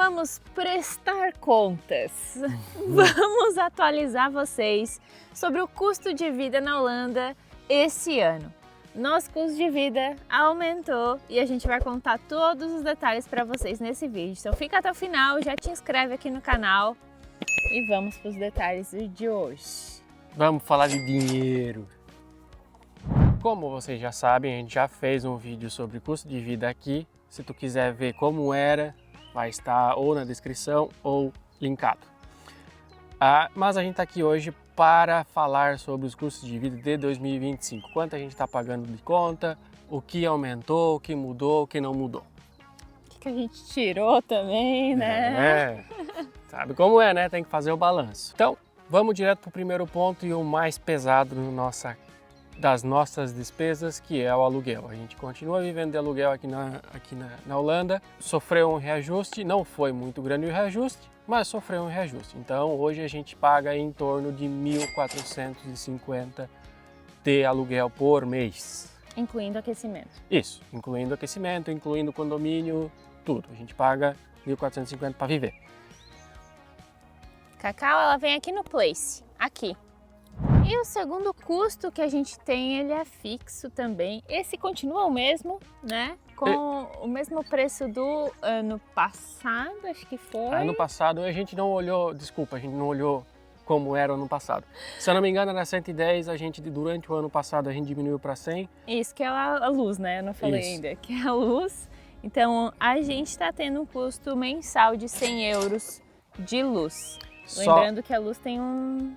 vamos prestar contas. Vamos atualizar vocês sobre o custo de vida na Holanda esse ano. Nosso custo de vida aumentou e a gente vai contar todos os detalhes para vocês nesse vídeo. Então fica até o final, já te inscreve aqui no canal e vamos para os detalhes de hoje. Vamos falar de dinheiro. Como vocês já sabem, a gente já fez um vídeo sobre custo de vida aqui. Se tu quiser ver como era, vai estar ou na descrição ou linkado. Mas a gente está aqui hoje para falar sobre os custos de vida de 2025. Quanto a gente está pagando de conta, o que aumentou, o que mudou, o que não mudou. O que a gente tirou também, né? Sabe como é, né? Tem que fazer o balanço. Então, vamos direto para o primeiro ponto e o mais pesado das nossas despesas, que é o aluguel. A gente continua vivendo de aluguel aqui na Holanda. Sofreu um reajuste, não foi muito grande o reajuste, mas sofreu um reajuste. Então hoje a gente paga em torno de 1.450 de aluguel por mês. Incluindo aquecimento. Isso, incluindo aquecimento, incluindo condomínio, tudo. A gente paga 1.450 para viver. Cacau, ela vem aqui no Place, aqui. E o segundo custo que a gente tem, ele é fixo também. Esse continua o mesmo, né? Com o mesmo preço do ano passado, acho que foi. Ano passado a gente não olhou, desculpa, a gente não olhou como era o ano passado. Se eu não me engano, era 110, durante o ano passado a gente diminuiu para 100. Isso, que é a luz, né? Eu não falei ainda, que é a luz. Então a gente está tendo um custo mensal de 100 euros de luz. Lembrando que a luz tem um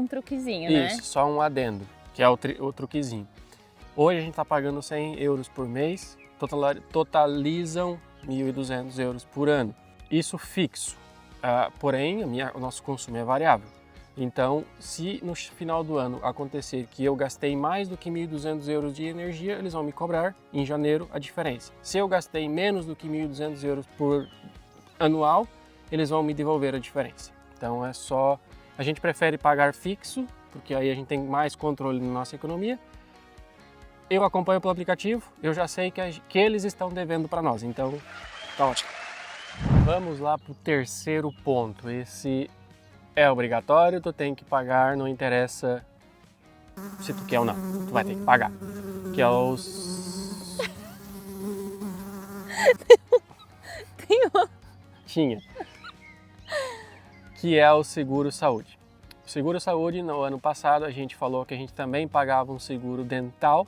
truquezinho, né? Isso, só um adendo, que é o truquezinho. Hoje a gente está pagando 100 euros por mês, totalizam 1.200 euros por ano. Isso fixo, porém o nosso consumo é variável. Então, se no final do ano acontecer que eu gastei mais do que 1.200 euros de energia, eles vão me cobrar em janeiro a diferença. Se eu gastei menos do que 1.200 euros por anual, eles vão me devolver a diferença. Então é só, a gente prefere pagar fixo, porque aí a gente tem mais controle na nossa economia. Eu acompanho pelo aplicativo, eu já sei que eles estão devendo para nós, então tá ótimo. Vamos lá para o terceiro ponto. Esse é obrigatório, tu tem que pagar, não interessa se tu quer ou não, tu vai ter que pagar. Que é os... Tinha. Que é o seguro-saúde. O seguro-saúde, no ano passado, a gente falou que a gente também pagava um seguro dental.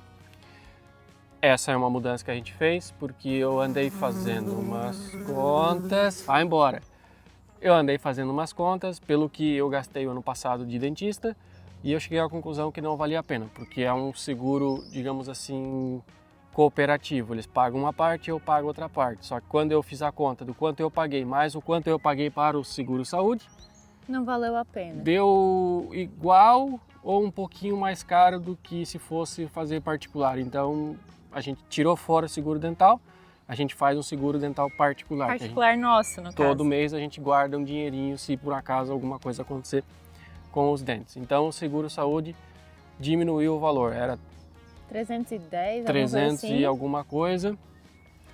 Essa é uma mudança que a gente fez, porque eu andei fazendo umas contas... Vai embora! Eu andei fazendo umas contas pelo que eu gastei o ano passado de dentista e eu cheguei à conclusão que não valia a pena, porque é um seguro, digamos assim, cooperativo. Eles pagam uma parte e eu pago outra parte. Só que quando eu fiz a conta do quanto eu paguei mais o quanto eu paguei para o seguro-saúde, não valeu a pena. Deu igual ou um pouquinho mais caro do que se fosse fazer particular. Então a gente tirou fora o seguro dental, a gente faz um seguro dental particular. Particular nosso, no caso. Todo mês a gente guarda um dinheirinho se por acaso alguma coisa acontecer com os dentes. Então o seguro-saúde diminuiu o valor, era 310, 300 assim. e alguma coisa,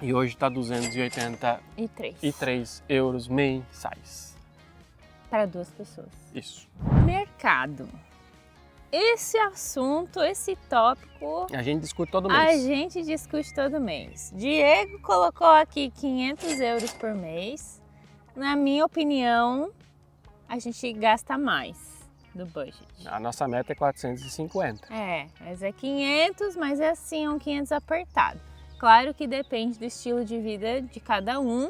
e hoje está 283 euros mensais. Para 2 pessoas. Isso. Mercado. Esse assunto, esse tópico... A gente discute todo mês. A gente discute todo mês. Diego colocou aqui 500 euros por mês. Na minha opinião, a gente gasta mais do budget. A nossa meta é 450. Mas é 500, mas é assim, um 500 apertado. Claro que depende do estilo de vida de cada um.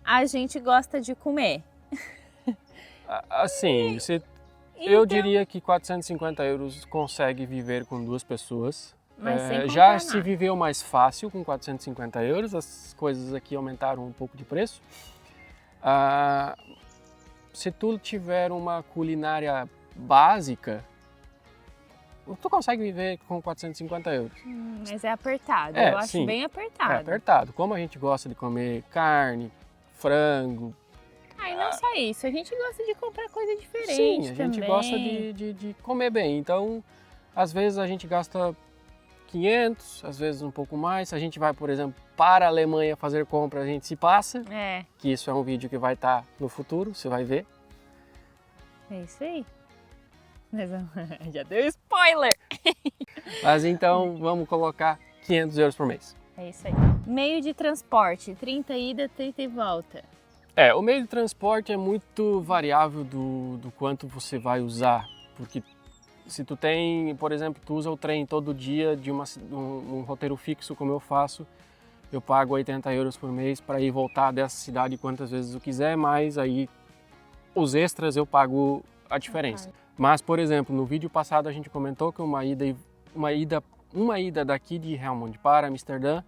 A gente gosta de comer. Assim, eu diria que 450 euros consegue viver com 2 pessoas. Mas sem já comprar se nada. viveu mais fácil com 450 euros, as coisas aqui aumentaram um pouco de preço. Se tu tiver uma culinária básica, tu consegue viver com 450 euros. Mas é apertado, eu acho sim, bem apertado. É apertado. Como a gente gosta de comer carne, frango... E não só isso, a gente gosta de comprar coisa diferente. Sim, a gente também. gosta de comer bem. Então, às vezes a gente gasta 500, às vezes um pouco mais. Se a gente vai, por exemplo, para a Alemanha fazer compra, a gente se passa. Que isso é um vídeo que vai estar no futuro, você vai ver. É isso aí. Já deu spoiler! Mas então, vamos colocar 500 euros por mês. É isso aí. Meio de transporte, 30 ida, 30 e volta. O meio de transporte é muito variável do quanto você vai usar, porque se tu tem, por exemplo, tu usa o trem todo dia de um roteiro fixo como eu faço, eu pago 80 euros por mês para ir e voltar dessa cidade quantas vezes eu quiser, mas aí os extras eu pago a diferença. Mas, por exemplo, no vídeo passado a gente comentou que uma ida daqui de Helmond para Amsterdã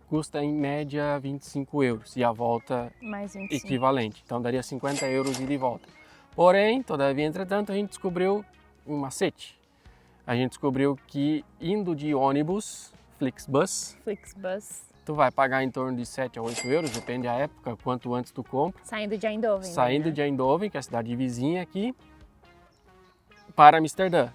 custa em média 25 euros e a volta mais 25. Equivalente. Então daria 50 euros ida e volta. Porém, todavia, entretanto, a gente descobriu um macete. A gente descobriu que indo de ônibus, Flixbus, tu vai pagar em torno de 7 a 8 euros, depende da época, quanto antes tu compra. Saindo de Eindhoven. Saindo de Eindhoven, que é a cidade vizinha aqui, para Amsterdã.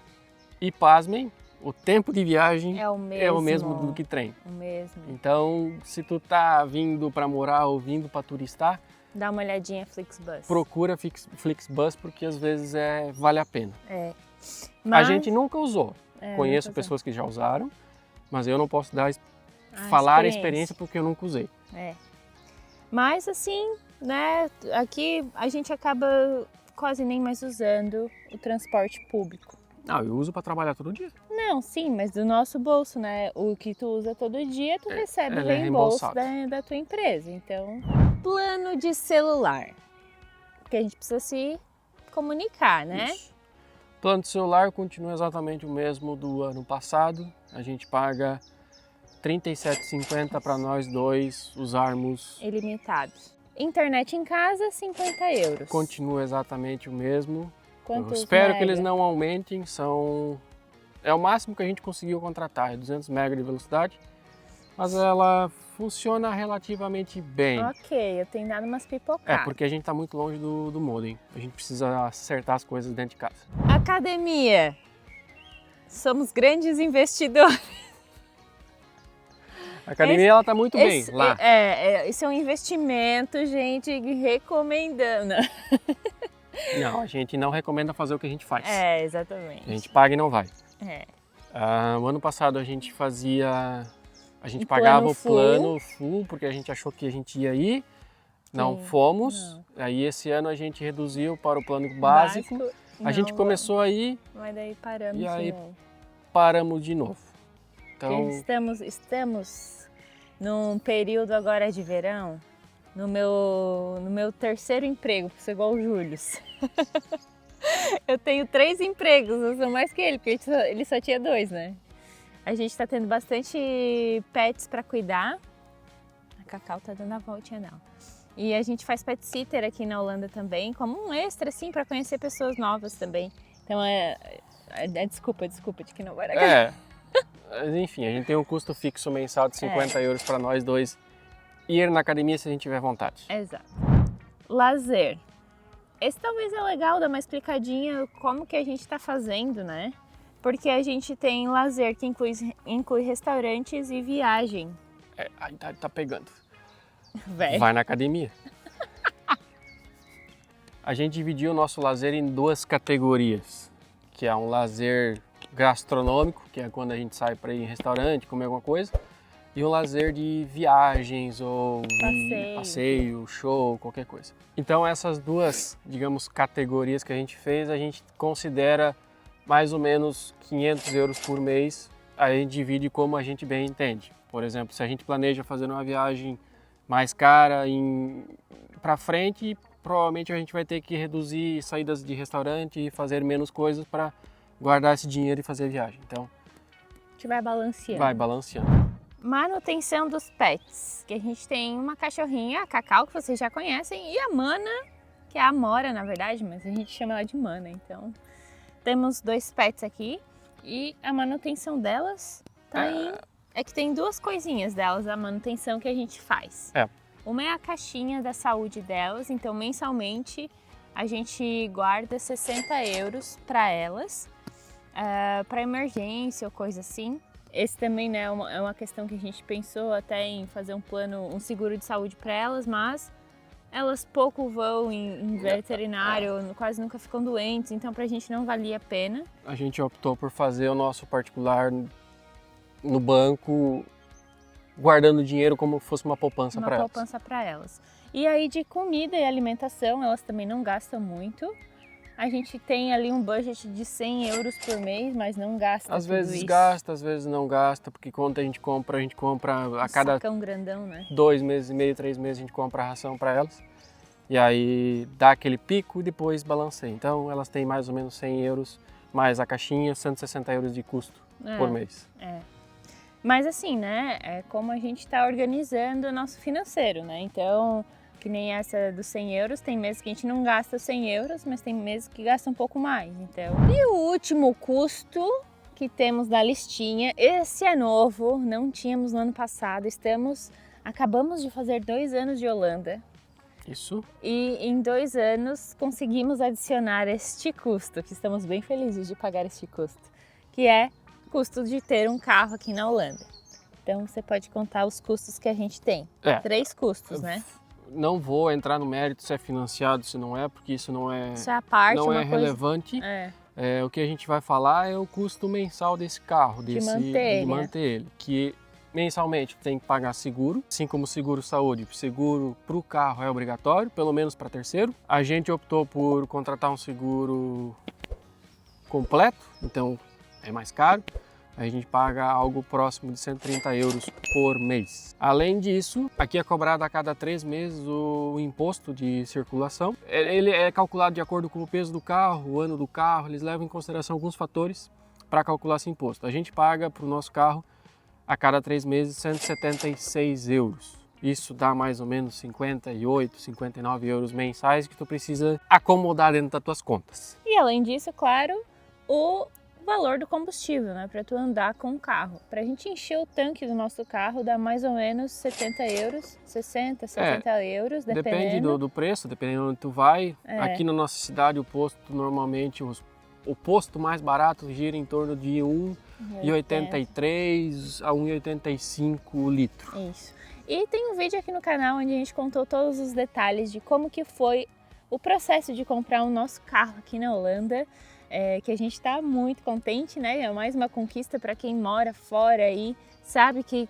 E pasmem, o tempo de viagem é o mesmo do que trem. O mesmo. Então, se tu tá vindo para morar ou vindo para turistar, dá uma olhadinha Flixbus. Procura Flixbus porque às vezes vale a pena. Mas... A gente nunca usou. Conheço pessoas que já usaram, mas eu não posso falar a experiência porque eu nunca usei. Mas assim, né, aqui a gente acaba quase nem mais usando o transporte público. Não, eu uso para trabalhar todo dia. Não, sim, mas do nosso bolso, né? O que tu usa todo dia, tu recebe o reembolso da tua empresa. Então, plano de celular. Porque a gente precisa se comunicar, né? Isso. Plano de celular continua exatamente o mesmo do ano passado. A gente paga R$ 37,50 para nós dois usarmos ilimitado. Internet em casa, 50 euros. Continua exatamente o mesmo. Quantos eu espero mega? que eles não aumentem, é o máximo que a gente conseguiu contratar, é 200 MB de velocidade, mas ela funciona relativamente bem. Ok, eu tenho dado umas pipocadas. Porque a gente está muito longe do modem, a gente precisa acertar as coisas dentro de casa. Academia, somos grandes investidores. A academia ela está muito bem lá. Esse é um investimento, gente, recomendando. Não, a gente não recomenda fazer o que a gente faz. Exatamente. A gente paga e não vai. O ano passado a gente pagava o plano full porque a gente achou que a gente ia ir, não fomos. Não. Aí esse ano a gente reduziu para o plano básico. A gente começou a ir, mas daí paramos paramos de novo. Então, estamos num período agora de verão. No meu terceiro emprego, por ser igual o Júlio. Eu tenho 3 empregos, eu sou mais que ele, porque ele só tinha 2, né? A gente tá tendo bastante pets para cuidar. A Cacau tá dando a voltinha não. E a gente faz pet sitter aqui na Holanda também, como um extra, assim, para conhecer pessoas novas também. Então desculpa de que não vai dar. Enfim, a gente tem um custo fixo mensal de 50 euros para nós dois. Ir na academia se a gente tiver vontade. Exato. Lazer. Esse talvez é legal dar uma explicadinha como que a gente está fazendo, né? Porque a gente tem lazer que inclui restaurantes e viagem. A idade tá pegando. Vai na academia. A gente dividiu o nosso lazer em 2 categorias, que é um lazer gastronômico, que é quando a gente sai para ir em restaurante, comer alguma coisa, e um lazer de viagens ou passeio, show, qualquer coisa. Então essas 2, digamos, categorias que a gente fez, a gente considera mais ou menos 500 euros por mês, a gente divide como a gente bem entende. Por exemplo, se a gente planeja fazer uma viagem mais cara para frente, provavelmente a gente vai ter que reduzir saídas de restaurante e fazer menos coisas para guardar esse dinheiro e fazer a viagem. Então, a gente vai balanceando. Vai balanceando. Manutenção dos pets, que a gente tem uma cachorrinha, a Cacau, que vocês já conhecem, e a Mana, que é a Amora, na verdade, mas a gente chama ela de Mana, então temos 2 pets aqui e a manutenção delas tá é que tem 2 coisinhas delas, a manutenção que a gente faz. Uma é a caixinha da saúde delas, então mensalmente a gente guarda 60 euros para elas, para emergência ou coisa assim. Esse também, né, é uma questão que a gente pensou até em fazer um plano, um seguro de saúde para elas, mas elas pouco vão em veterinário, quase nunca ficam doentes, então pra gente não valia a pena. A gente optou por fazer o nosso particular no banco, guardando dinheiro como fosse uma poupança para elas. Uma poupança para elas. E aí de comida e alimentação, elas também não gastam muito. A gente tem ali um budget de 100 euros por mês, mas não gasta Às tudo vezes isso. gasta, às vezes não gasta, porque quando a gente compra a cada Sacão grandão, né? 2 meses e meio, 3 meses a gente compra a ração para elas. E aí dá aquele pico e depois balanceia. Então elas têm mais ou menos 100 euros, mais a caixinha, 160 euros de custo por mês. É. Mas assim, né, é como a gente está organizando o nosso financeiro, né? Então, que nem essa dos 100 euros, tem meses que a gente não gasta 100 euros, mas tem meses que gasta um pouco mais, então. E o último custo que temos da listinha, esse é novo, não tínhamos no ano passado, acabamos de fazer 2 anos de Holanda. Isso. E em 2 anos conseguimos adicionar este custo, que estamos bem felizes de pagar este custo, que é o custo de ter um carro aqui na Holanda. Então você pode contar os custos que a gente tem. 3 custos, né? Não vou entrar no mérito se é financiado, se não é, porque isso não é, isso é a parte, não é coisa... relevante. O que a gente vai falar é o custo mensal desse carro, de manter ele, que mensalmente tem que pagar seguro, assim como seguro saúde. Seguro para o carro é obrigatório, pelo menos para terceiro. A gente optou por contratar um seguro completo, então é mais caro. A gente paga algo próximo de 130 euros por mês. Além disso, aqui é cobrado a cada 3 meses o imposto de circulação. Ele é calculado de acordo com o peso do carro, o ano do carro, eles levam em consideração alguns fatores para calcular esse imposto. A gente paga para o nosso carro a cada 3 meses 176 euros. Isso dá mais ou menos 58, 59 euros mensais que tu precisa acomodar dentro das tuas contas. E além disso, claro, o valor do combustível, né, para tu andar com o carro. Para a gente encher o tanque do nosso carro dá mais ou menos 70 euros, 60, 70 euros, dependendo. Depende do preço, dependendo de onde tu vai. Aqui na nossa cidade o posto normalmente, o posto mais barato gira em torno de 1,83 a 1,85 litro. Isso. E tem um vídeo aqui no canal onde a gente contou todos os detalhes de como que foi o processo de comprar o nosso carro aqui na Holanda. Que a gente está muito contente, né? É mais uma conquista para quem mora fora aí, sabe que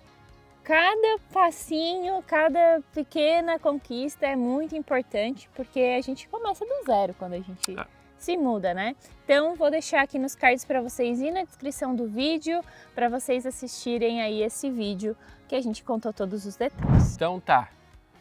cada passinho, cada pequena conquista é muito importante, porque a gente começa do zero quando a gente se muda, né? Então vou deixar aqui nos cards para vocês e na descrição do vídeo, para vocês assistirem aí esse vídeo que a gente contou todos os detalhes. Então tá.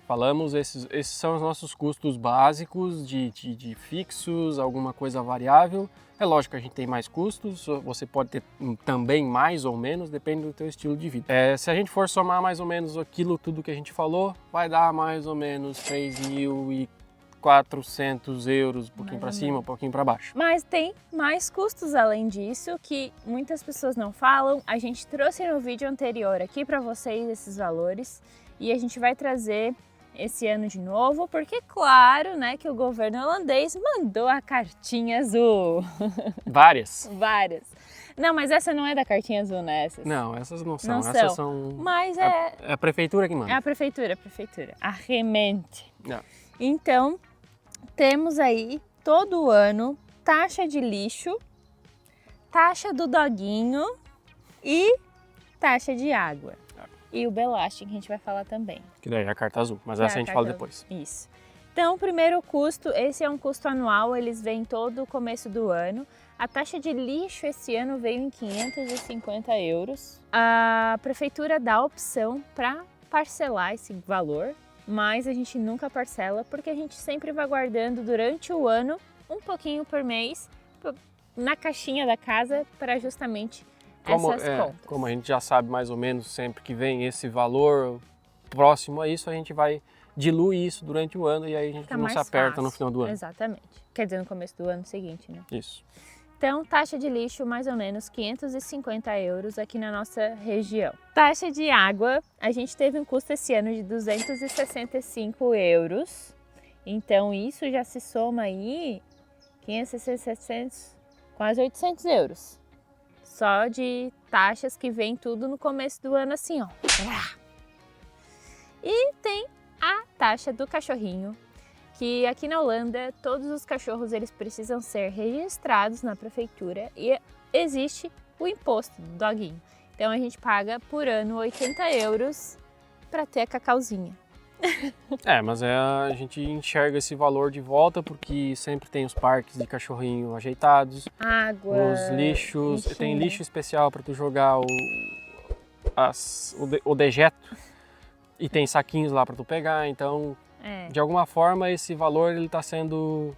Falamos, esses são os nossos custos básicos de fixos, alguma coisa variável. É lógico que a gente tem mais custos, você pode ter também mais ou menos, depende do teu estilo de vida. Se a gente for somar mais ou menos tudo que a gente falou, vai dar mais ou menos 3.400 euros, um pouquinho para cima, um pouquinho para baixo. Mas tem mais custos além disso, que muitas pessoas não falam. A gente trouxe no vídeo anterior aqui para vocês esses valores e a gente vai trazer esse ano de novo, porque claro, né, que o governo holandês mandou a cartinha azul. Várias. Não, mas essa não é da cartinha azul, né? Não, essas não são. Essas são... Mas é a prefeitura que manda. É a prefeitura. A Gemeente. Então, temos aí todo ano taxa de lixo, taxa do doguinho e taxa de água. E o Belasting, que a gente vai falar também. Que daí é a carta azul, mas essa a gente fala depois. Isso. Então, o primeiro custo, esse é um custo anual, eles vêm todo o começo do ano. A taxa de lixo esse ano veio em 550 euros. A prefeitura dá a opção para parcelar esse valor, mas a gente nunca parcela, porque a gente sempre vai guardando durante o ano um pouquinho por mês na caixinha da casa para justamente como a gente já sabe mais ou menos sempre que vem esse valor próximo a isso, a gente vai diluir isso durante o ano e aí a gente não se aperta no final do ano. Exatamente. Quer dizer, no começo do ano seguinte, né? Isso. Então, taxa de lixo, mais ou menos 550 euros aqui na nossa região. Taxa de água, a gente teve um custo esse ano de 265 euros. Então, isso já se soma aí 500, 600, quase 800 euros. só de taxas que vem tudo no começo do ano assim, ó. E tem a taxa do cachorrinho, que aqui na Holanda todos os cachorros eles precisam ser registrados na prefeitura e existe o imposto do doguinho. Então a gente paga por ano 80 euros para ter a Cacauzinha. Mas a gente enxerga esse valor de volta porque sempre tem os parques de cachorrinho ajeitados, Água, os lixos, lixinho. tem lixo especial para tu jogar o dejeto e tem saquinhos lá para tu pegar, então de alguma forma esse valor ele está sendo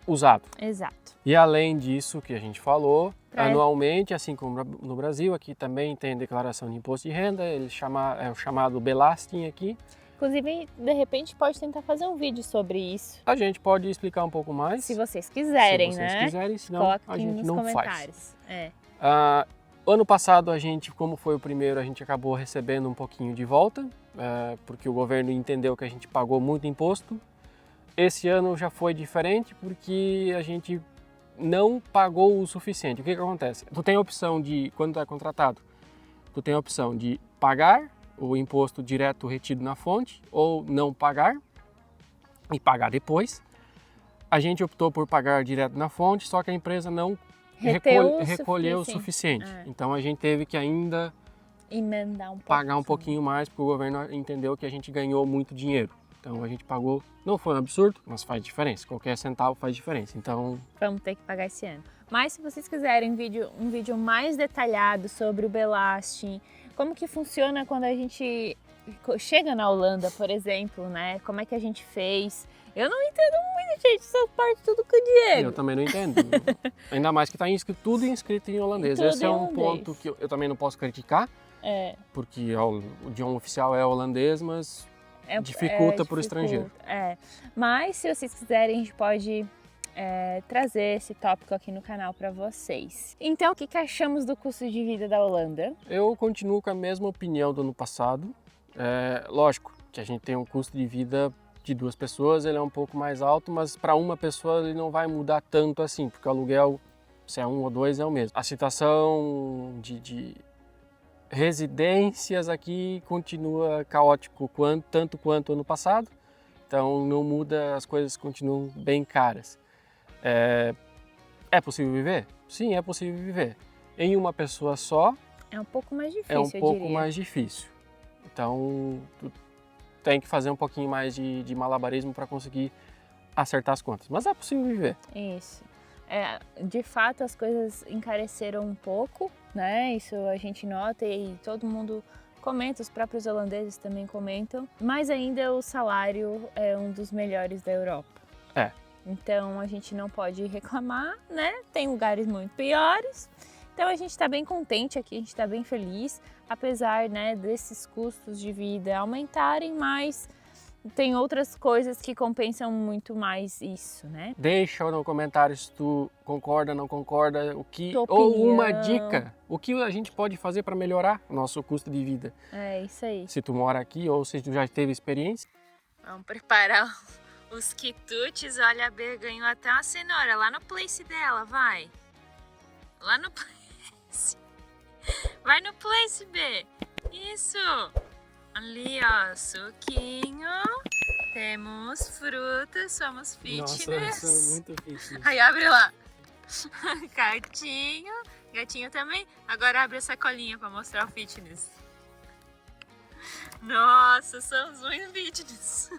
usado. Exato. E além disso que a gente falou, anualmente, assim como no Brasil, aqui também tem declaração de imposto de renda, é o chamado Belasting aqui. Inclusive, de repente, pode tentar fazer um vídeo sobre isso. A gente pode explicar um pouco mais. Se vocês quiserem, se vocês quiserem, senão coloca a aqui gente nos não comentários. faz. Ano passado, a gente, como foi o primeiro, a gente acabou recebendo um pouquinho de volta, porque o governo entendeu que a gente pagou muito imposto. Esse ano já foi diferente, porque a gente não pagou o suficiente. O que acontece? Tu tem a opção de, quando tu é contratado, tu tem a opção de pagar o imposto direto retido na fonte ou não pagar e pagar depois. A gente optou por pagar direto na fonte, só que a empresa não recolheu o suficiente. Então a gente teve que ainda pagar um pouquinho mais, porque o governo entendeu que a gente ganhou muito dinheiro. Então a gente pagou, não foi um absurdo, mas faz diferença. Qualquer centavo faz diferença. Então vamos ter que pagar esse ano. Mas se vocês quiserem um vídeo mais detalhado sobre o Belasting, como que funciona quando a gente chega na Holanda, por exemplo, né? Como é que a gente fez? Eu não entendo muito, gente, essa parte tudo com o Diego. Eu também não entendo. Ainda mais que está tudo inscrito em holandês. Esse é um ponto que eu também não posso criticar, porque o idioma oficial é holandês, mas dificulta para o estrangeiro. Mas se vocês quiserem, a gente pode trazer esse tópico aqui no canal para vocês. Então, o que achamos do custo de vida da Holanda? Eu continuo com a mesma opinião do ano passado. Lógico que a gente tem um custo de vida de 2 pessoas, ele é um pouco mais alto, mas para uma pessoa ele não vai mudar tanto assim, porque o aluguel, se é 1 ou 2, é o mesmo. A situação de residências aqui continua caótico tanto quanto ano passado, então não muda, as coisas continuam bem caras. É possível viver? Sim, é possível viver. Em uma pessoa só é um pouco mais difícil, é um pouco mais difícil. Então tu tem que fazer um pouquinho mais de malabarismo para conseguir acertar as contas, mas é possível viver. Isso. De fato as coisas encareceram um pouco, né? Isso a gente nota e todo mundo comenta, os próprios holandeses também comentam, mas ainda o salário é um dos melhores da Europa. Então a gente não pode reclamar, né? Tem lugares muito piores. Então a gente está bem contente aqui, a gente está bem feliz, apesar, né, desses custos de vida aumentarem, mas tem outras coisas que compensam muito mais isso, né? Deixa no comentário se tu concorda, não concorda, ou uma dica, o que a gente pode fazer para melhorar o nosso custo de vida. É isso aí. Se tu mora aqui ou se tu já teve experiência. Vamos preparar os quitutes. Olha, a B ganhou até uma cenoura lá no place dela, vai. Lá no place. Vai no place, B. Isso. Ali, ó, suquinho. Temos frutas, somos fitness. Nossa, são muito fitness. Aí abre lá. Gatinho. Gatinho também. Agora abre a sacolinha para mostrar o fitness. Nossa, somos muito fitness.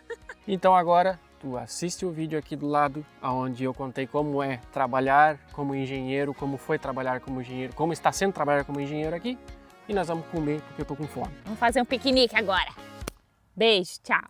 Então agora tu assiste o vídeo aqui do lado, onde eu contei como é trabalhar como engenheiro, como foi trabalhar como engenheiro, como está sendo trabalhar como engenheiro aqui. E nós vamos comer porque eu tô com fome. Vamos fazer um piquenique agora. Beijo, tchau.